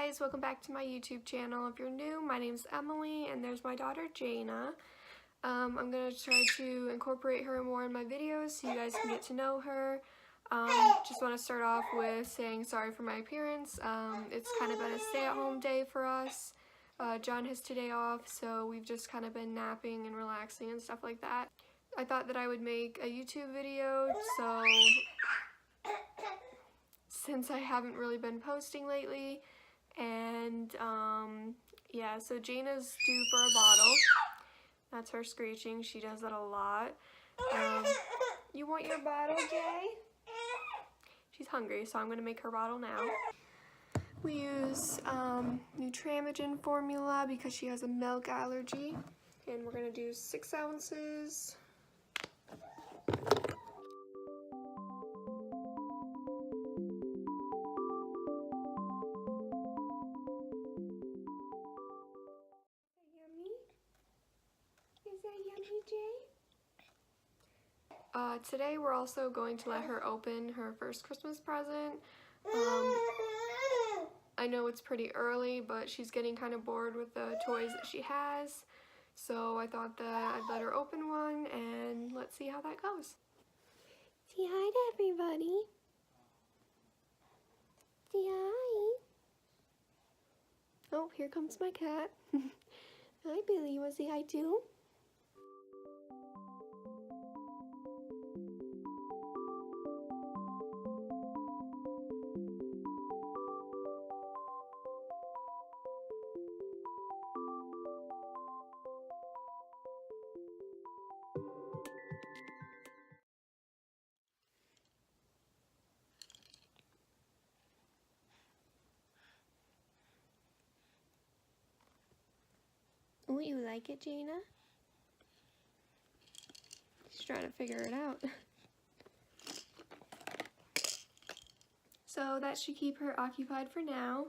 guys, welcome back to my YouTube channel. If you're new, my name's Emily and there's my daughter Jaina. I'm going to try to incorporate her more in my videos so you guys can get to know her. Just want to start off with saying sorry for my appearance. It's kind of been a stay-at-home day for us. John has today off, so we've just kind of been napping and relaxing and stuff like that. I thought that I would make a YouTube video, so since I haven't really been posting lately, and yeah, so Jaina's due for a bottle. That's her screeching. She does that a lot. You want your bottle, Jay? She's hungry, so I'm going to make her bottle now. We use Nutramigen formula because she has a milk allergy, and we're going to do 6 ounces. Is that yummy, Jay? Today we're also going to let her open her first Christmas present. I know it's pretty early, but she's getting kind of bored with the toys that she has. So I thought that I'd let her open one and let's see how that goes. Say hi to everybody. Say hi. Oh, here comes my cat. Hi, Billy. You want to say hi too? Oh, you like it, Jaina? She's trying to figure it out. So that should keep her occupied for now.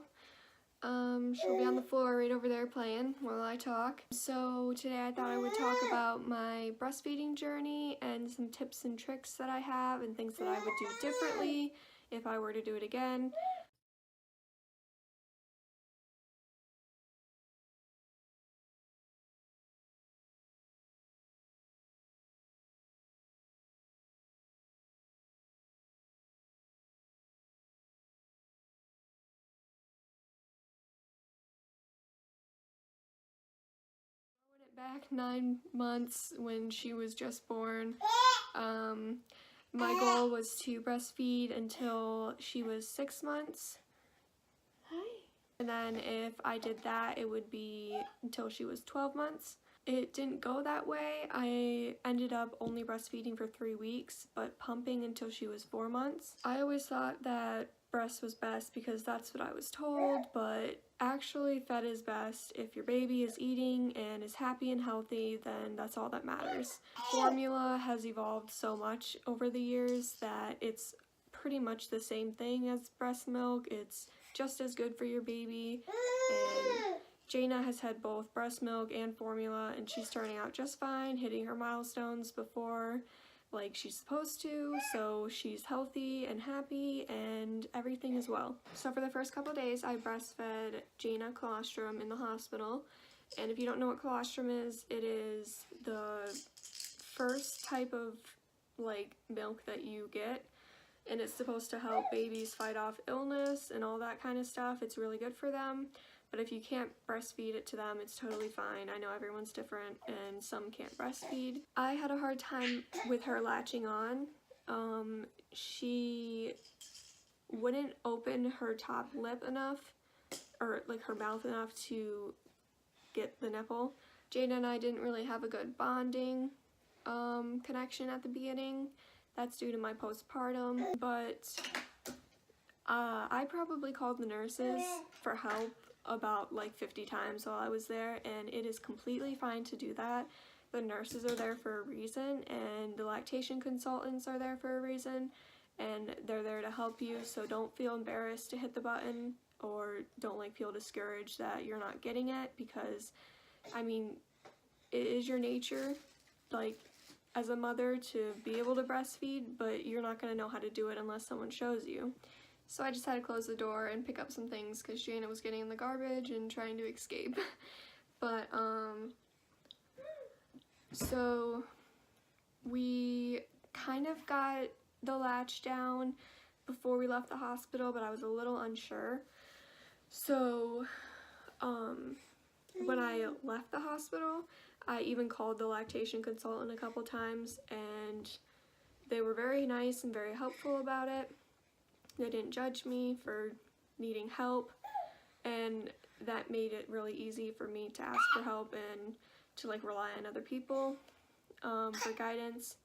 She'll be on the floor right over there playing while I talk. So today I thought I would talk about my breastfeeding journey and some tips and tricks that I have and things that I would do differently if I were to do it again. Back 9 months when she was just born, my goal was to breastfeed until she was 6 months. Hi. And then if I did that, it would be until she was 12 months. It didn't go that way. I ended up only breastfeeding for 3 weeks, but pumping until she was 4 months. I always thought that breast was best because that's what I was told, but actually fed is best. If your baby is eating and is happy and healthy, then that's all that matters. Formula has evolved so much over the years that it's pretty much the same thing as breast milk. It's just as good for your baby, and Jaina has had both breast milk and formula, and she's turning out just fine, hitting her milestones before like she's supposed to, so she's healthy and happy and everything is well. So for the first couple days I breastfed Jaina colostrum in the hospital, and if you don't know what colostrum is, it is the first type of like milk that you get, and it's supposed to help babies fight off illness and all that kind of stuff. It's really good for them. But if you can't breastfeed it to them, it's totally fine. I know everyone's different and some can't breastfeed. I had a hard time with her latching on. She wouldn't open her top lip enough, or like her mouth enough to get the nipple. Jaina and I didn't really have a good bonding connection at the beginning. That's due to my postpartum, but I probably called the nurses for help about like 50 times while I was there, and it is completely fine to do that. The nurses are there for a reason, and the lactation consultants are there for a reason, and they're there to help you, so don't feel embarrassed to hit the button, or don't like feel discouraged that you're not getting it, because I mean, it is your nature like as a mother to be able to breastfeed, but you're not going to know how to do it unless someone shows you. So I just had to close the door and pick up some things because Jaina was getting in the garbage and trying to escape. But, so we kind of got the latch down before we left the hospital, but I was a little unsure. So, when I left the hospital, I even called the lactation consultant a couple times, and they were very nice and very helpful about it. They didn't judge me for needing help, and that made it really easy for me to ask for help and to like rely on other people for guidance.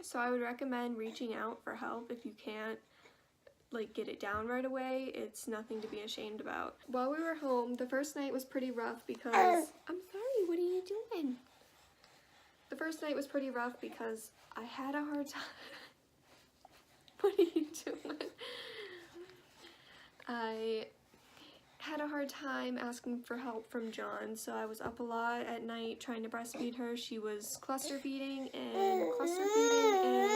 So I would recommend reaching out for help if you can't like get it down right away. It's nothing to be ashamed about. While we were home, the first night was pretty rough because I'm sorry, what are you doing? The first night was pretty rough because I had a hard time. What are you doing? I had a hard time asking for help from John, so I was up a lot at night trying to breastfeed her. She was cluster feeding, and cluster feeding is,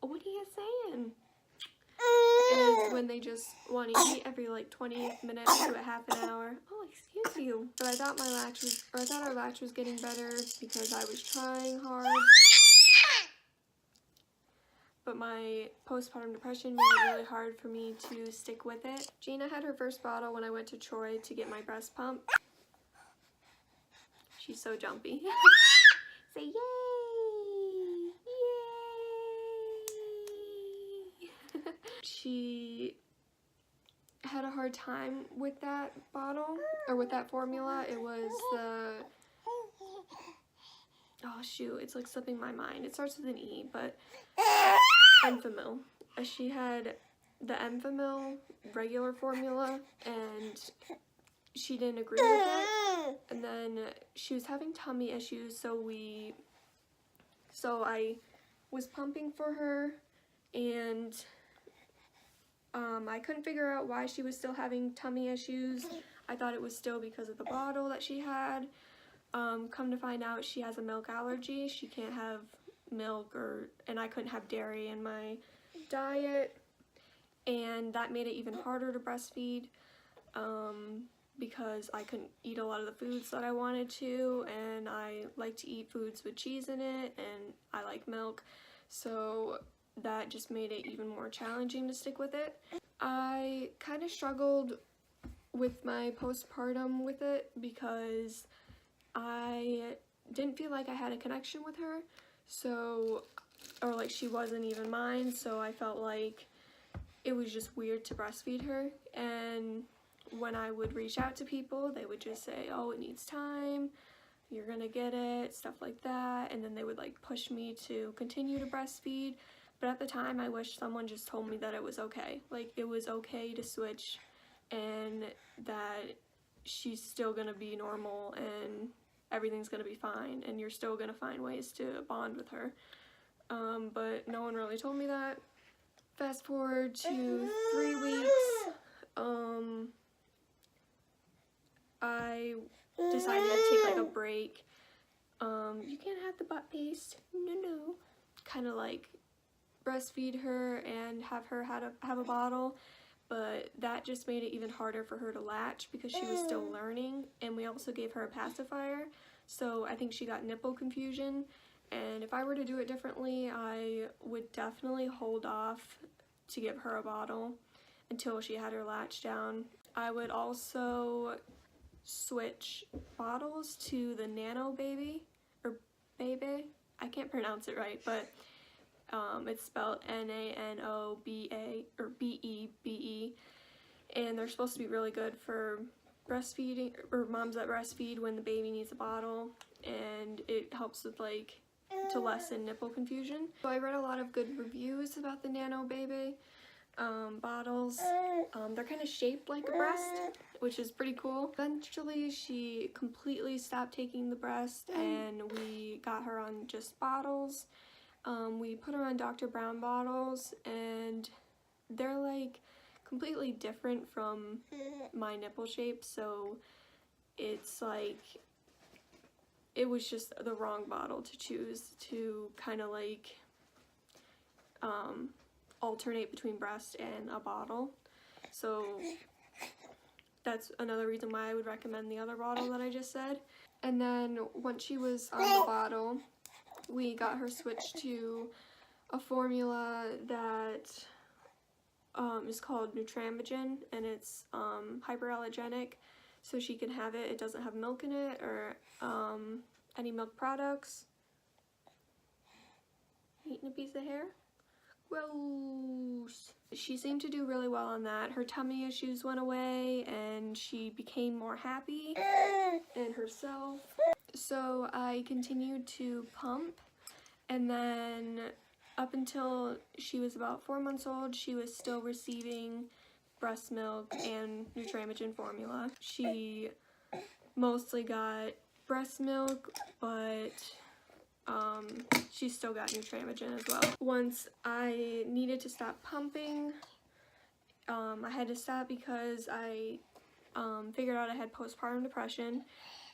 what are you saying? Is when they just want to eat every like 20 minutes to a half an hour. Oh, excuse you. But I thought our latch was getting better because I was trying hard. But my postpartum depression made it really hard for me to stick with it. Jaina had her first bottle when I went to Troy to get my breast pump. She's so jumpy. Say yay! Yay! She had a hard time with that bottle, or with that formula. It was the, oh shoot, it's like slipping my mind. It starts with an E, but Enfamil. She had the Enfamil regular formula, and she didn't agree with it. And then she was having tummy issues, so I was pumping for her, and I couldn't figure out why she was still having tummy issues. I thought it was still because of the bottle that she had. Come to find out, she has a milk allergy. She can't have milk, and I couldn't have dairy in my diet, and that made it even harder to breastfeed because I couldn't eat a lot of the foods that I wanted to, and I like to eat foods with cheese in it, and I like milk, so that just made it even more challenging to stick with it. I kind of struggled with my postpartum with it because I didn't feel like I had a connection with her, or like she wasn't even mine, so I felt like it was just weird to breastfeed her. And when I would reach out to people, they would just say, oh, it needs time, you're gonna get it, stuff like that, and then they would like push me to continue to breastfeed. But at the time, I wish someone just told me that it was okay. Like, it was okay to switch, and that she's still gonna be normal, and everything's gonna be fine, and you're still gonna find ways to bond with her. But no one really told me that. Fast forward to 3 weeks, I decided to take like a break. You can't have the butt paste, no. Kind of like breastfeed her and have her have a bottle, but that just made it even harder for her to latch because she was still learning, and we also gave her a pacifier, so I think she got nipple confusion. And if I were to do it differently, I would definitely hold off to give her a bottle until she had her latch down. I would also switch bottles to the Nano Baby, or Bebe, I can't pronounce it right, but it's spelled Nanoba or Bebe, and they're supposed to be really good for breastfeeding, or moms that breastfeed when the baby needs a bottle, and it helps with like to lessen nipple confusion. So I read a lot of good reviews about the Nano Baby bottles. They're kind of shaped like a breast, which is pretty cool. Eventually she completely stopped taking the breast, and we got her on just bottles. We put her on Dr. Brown bottles, and they're like completely different from my nipple shape, so it's like it was just the wrong bottle to choose to kind of like alternate between breast and a bottle. So that's another reason why I would recommend the other bottle that I just said. And then once she was on the bottle, we got her switched to a formula that is called Nutramigen, and it's hyperallergenic, so she can have it. It doesn't have milk in it or any milk products. Eating a piece of hair? Gross. She seemed to do really well on that. Her tummy issues went away and she became more happy in herself. So I continued to pump, and then up until she was about 4 months old, she was still receiving breast milk and Nutramigen formula. She mostly got breast milk, but she still got Nutramigen as well. Once I needed to stop pumping, I had to stop because I figured out I had postpartum depression,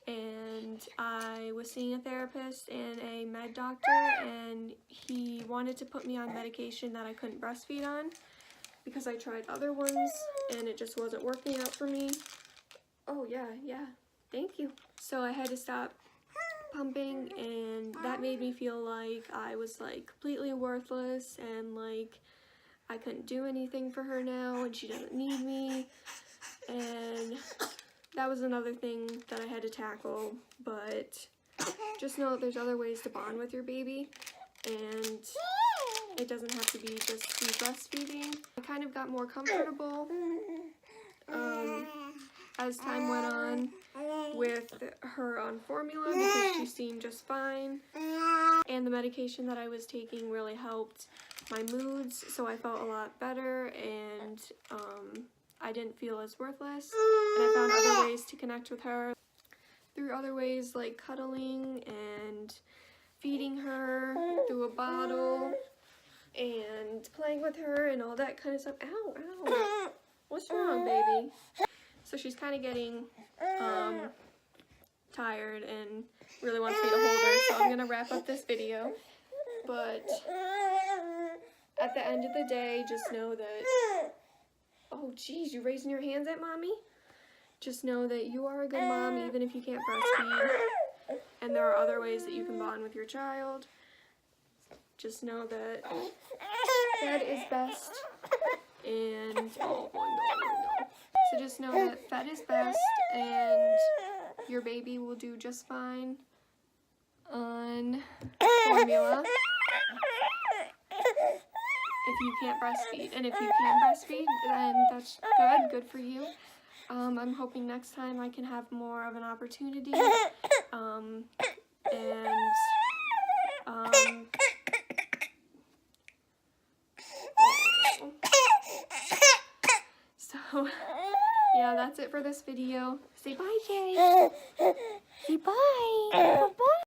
and I was seeing a therapist and a med doctor, and he wanted to put me on medication that I couldn't breastfeed on because I tried other ones and it just wasn't working out for me. Oh yeah, thank you. So I had to stop pumping, and that made me feel like I was like completely worthless and like I couldn't do anything for her now and she doesn't need me, and that was another thing that I had to tackle. But just know that there's other ways to bond with your baby, and it doesn't have to be just through breastfeeding. I kind of got more comfortable as time went on with her on formula because she seemed just fine, and the medication that I was taking really helped my moods, so I felt a lot better, and I didn't feel as worthless, and I found other ways to connect with her through other ways like cuddling and feeding her through a bottle and playing with her and all that kind of stuff. Ow. What's wrong, baby? So she's kind of getting tired and really wants me to hold her, so I'm gonna wrap up this video. But at the end of the day, just know that, oh geez, you raising your hands at mommy? Just know that you are a good mom even if you can't breastfeed, and there are other ways that you can bond with your child. Just know that fed is best, and oh no. So just know that fed is best, and your baby will do just fine on formula if you can't breastfeed. And if you can breastfeed, then that's good for you. I'm hoping next time I can have more of an opportunity, so yeah, that's it for this video. Say bye, Jay. Say bye. Bye.